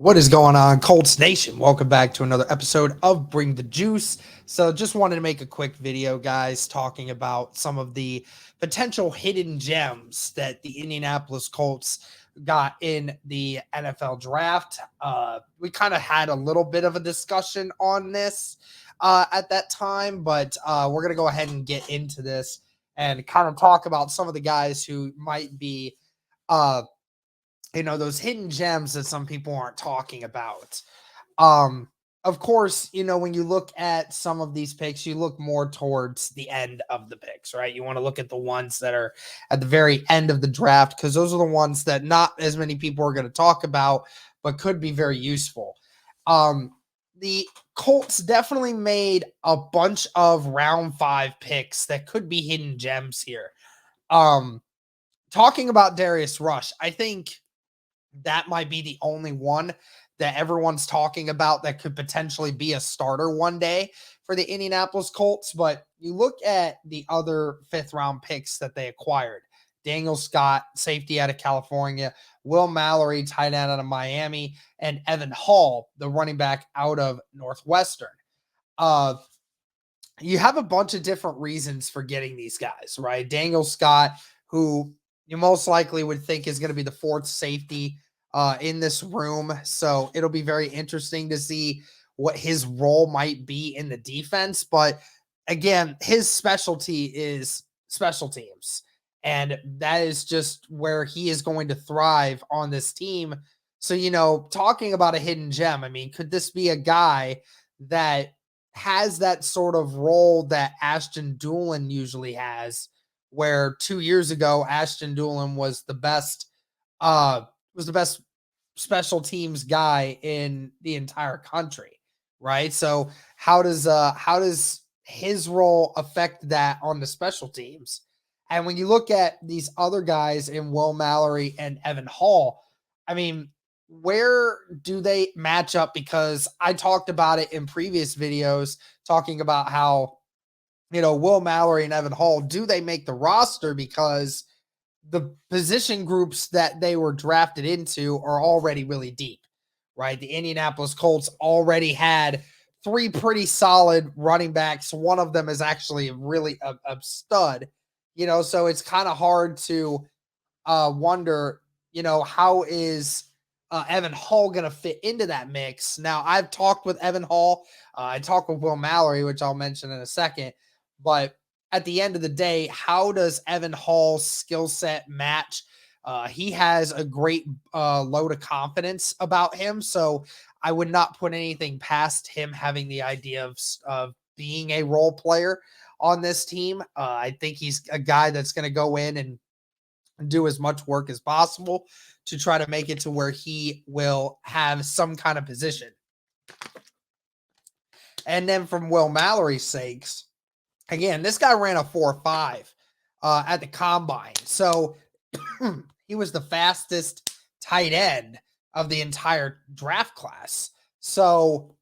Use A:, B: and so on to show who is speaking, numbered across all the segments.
A: What is going on, Colts Nation? Welcome back to another episode of Bring the Juice. So, just wanted to make a quick video, guys, talking about some of the potential hidden gems that the Indianapolis Colts got in the NFL draft. We kind of had a little bit of a discussion on this at that time, but we're going to go ahead and get into this and kind of talk about some of the guys who might be those hidden gems that some people aren't talking about. Um, of course, when you look at some of these picks, you look more towards the end of the picks, right? You want to look at the ones that are at the very end of the draft because those are the ones that not as many people are going to talk about, but could be very useful. The Colts definitely made a bunch of round 5 picks that could be hidden gems here. Talking about Darius Rush, I think that might be the only one that everyone's talking about that could potentially be a starter one day for the Indianapolis Colts. But you look at the other 5th round picks that they acquired: Daniel Scott, safety out of California; Will Mallory, tight end out of Miami; and Evan Hall, the running back out of Northwestern. You have a bunch of different reasons for getting these guys, right? Daniel Scott, who you most likely would think is going to be the 4th safety in this room. So it'll be very interesting to see what his role might be in the defense. But again, his specialty is special teams. And that is just where he is going to thrive on this team. So, talking about a hidden gem, I mean, could this be a guy that has that sort of role that Ashton Doolin usually has, where 2 years ago Ashton Doolin was the best special teams guy in the entire country, right? So how does his role affect that on the special teams? And when you look at these other guys in Will Mallory and Evan Hall, I mean, where do they match up? Because I talked about it in previous videos, talking about how, Will Mallory and Evan Hall, do they make the roster? Because the position groups that they were drafted into are already really deep, right? The Indianapolis Colts already had 3 pretty solid running backs. One of them is actually really a stud, so it's kind of hard to wonder, how is Evan Hall going to fit into that mix? Now, I've talked with Evan Hall. I talked with Will Mallory, which I'll mention in a second. But at the end of the day, how does Evan Hall's skill set match? He has a great load of confidence about him. So I would not put anything past him having the idea of being a role player on this team. I think he's a guy that's going to go in and do as much work as possible to try to make it to where he will have some kind of position. And then from Will Mallory's sakes, again, this guy ran a 4.5 at the combine. So he was the fastest tight end of the entire draft class. So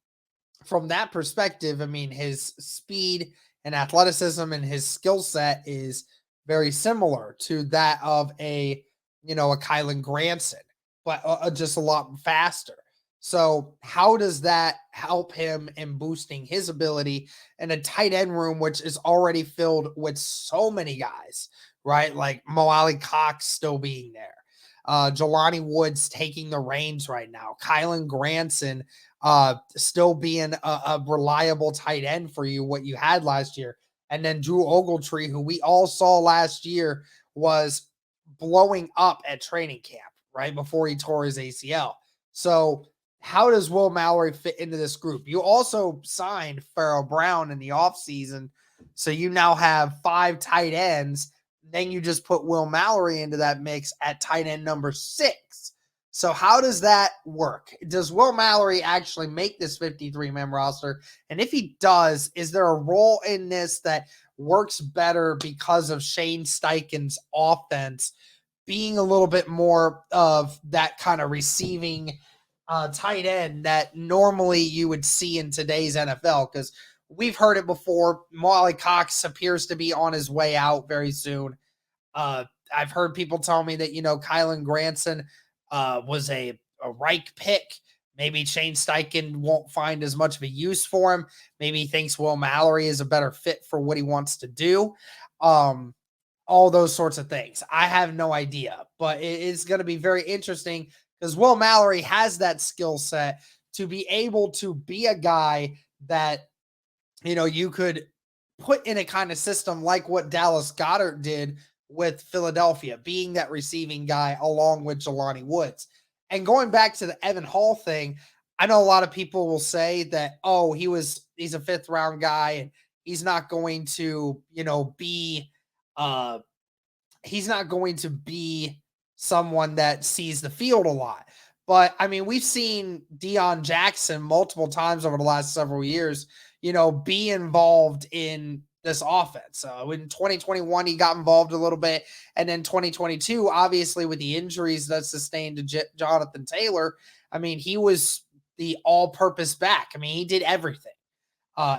A: from that perspective, I mean, his speed and athleticism and his skill set is very similar to that of a Kylan Granson, but just a lot faster. So how does that help him in boosting his ability in a tight end room, which is already filled with so many guys, right? Like Mallory Cox still being there. Jelani Woods taking the reins right now. Kylan Granson still being a reliable tight end for you, what you had last year. And then Drew Ogletree, who we all saw last year, was blowing up at training camp right before he tore his ACL. So how does Will Mallory fit into this group? You also signed Farrell Brown in the offseason, so you now have 5 tight ends. Then you just put Will Mallory into that mix at tight end number 6. So how does that work? Does Will Mallory actually make this 53-man roster? And if he does, is there a role in this that works better because of Shane Steichen's offense being a little bit more of that kind of receiving tight end that normally you would see in today's NFL? Because we've heard it before. Mallory Cox appears to be on his way out very soon. I've heard people tell me that, Kylan Granson was a Reich pick. Maybe Shane Steichen won't find as much of a use for him. Maybe he thinks Will Mallory is a better fit for what he wants to do. Um, all those sorts of things. I have no idea, but it is going to be very interesting because Will Mallory has that skill set to be able to be a guy that, you could put in a kind of system like what Dallas Goedert did with Philadelphia, being that receiving guy along with Jelani Woods. And going back to the Evan Hall thing, I know a lot of people will say that, oh, he's a fifth round guy and he's not going to, uh he's not going to be someone that sees the field a lot. But I mean, we've seen Deion Jackson multiple times over the last several years, be involved in this offense. In 2021, he got involved a little bit. And then 2022, obviously, with the injuries that sustained to Jonathan Taylor, I mean, he was the all purpose back. I mean, he did everything.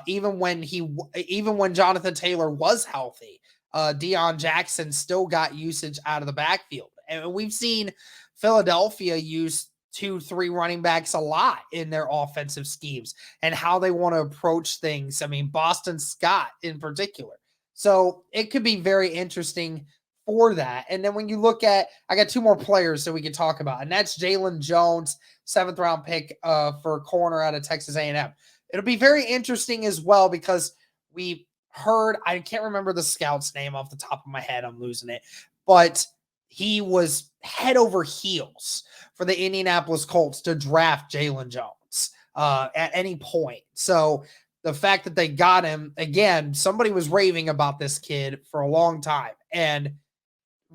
A: Even when Jonathan Taylor was healthy, Deion Jackson still got usage out of the backfield. And we've seen Philadelphia use 2-3 running backs a lot in their offensive schemes and how they want to approach things. I mean, Boston Scott in particular. So it could be very interesting for that. And then when you look at, I got two more players that we could talk about, and that's Jalen Jones, 7th round pick for corner out of Texas A&M. It'll be very interesting as well because we heard, I can't remember the scout's name off the top of my head. I'm losing it. But he was head over heels for the Indianapolis Colts to draft Jalen Jones at any point. So the fact that they got him, again, somebody was raving about this kid for a long time. And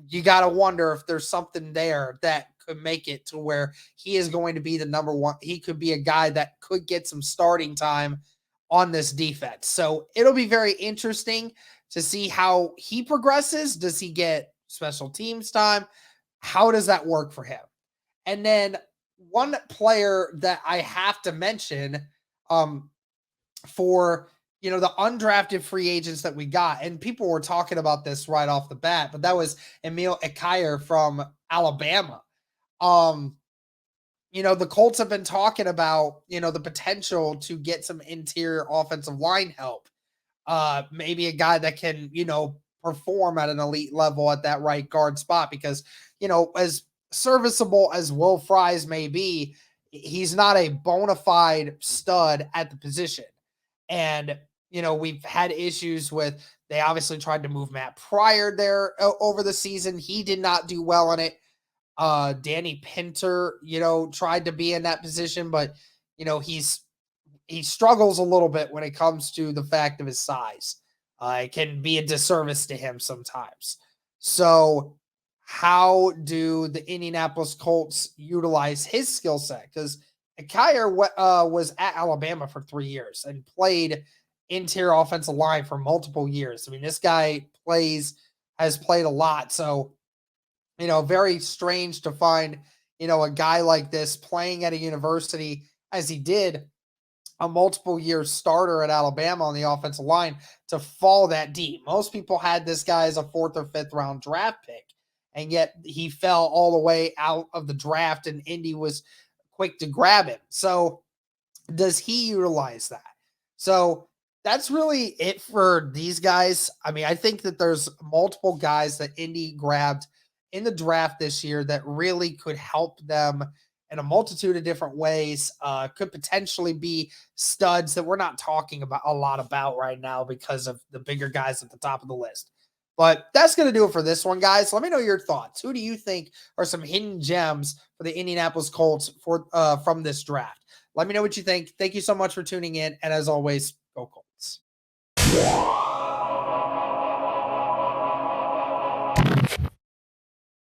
A: you got to wonder if there's something there that could make it to where he is going to be the number one. He could be a guy that could get some starting time on this defense. So it'll be very interesting to see how he progresses. Does he get special teams time? How does that work for him? And then one player that I have to mention for the undrafted free agents that we got, and people were talking about this right off the bat, but that was Emil Ekier from Alabama. The Colts have been talking about, the potential to get some interior offensive line help. Maybe a guy that can, perform at an elite level at that right guard spot because, as serviceable as Will Fries may be, he's not a bona fide stud at the position. And, we've had issues with, they obviously tried to move Matt Pryor there over the season. He did not do well on it. Danny Pinter, tried to be in that position, but, he struggles a little bit when it comes to the fact of his size. It can be a disservice to him sometimes. So how do the Indianapolis Colts utilize his skill set? Because Ekier was at Alabama for 3 years and played interior offensive line for multiple years. I mean, this guy has played a lot. So, very strange to find, a guy like this playing at a university as he did, a multiple year starter at Alabama on the offensive line, to fall that deep. Most people had this guy as a 4th or 5th round draft pick, and yet he fell all the way out of the draft and Indy was quick to grab him. So does he utilize that? So that's really it for these guys. I mean, I think that there's multiple guys that Indy grabbed in the draft this year that really could help them in a multitude of different ways. Could potentially be studs that we're not talking about a lot about right now because of the bigger guys at the top of the list. But that's going to do it for this one, guys. Let me know your thoughts. Who do you think are some hidden gems for the Indianapolis Colts from this draft? Let me know what you think. Thank you so much for tuning in. And as always, go Colts.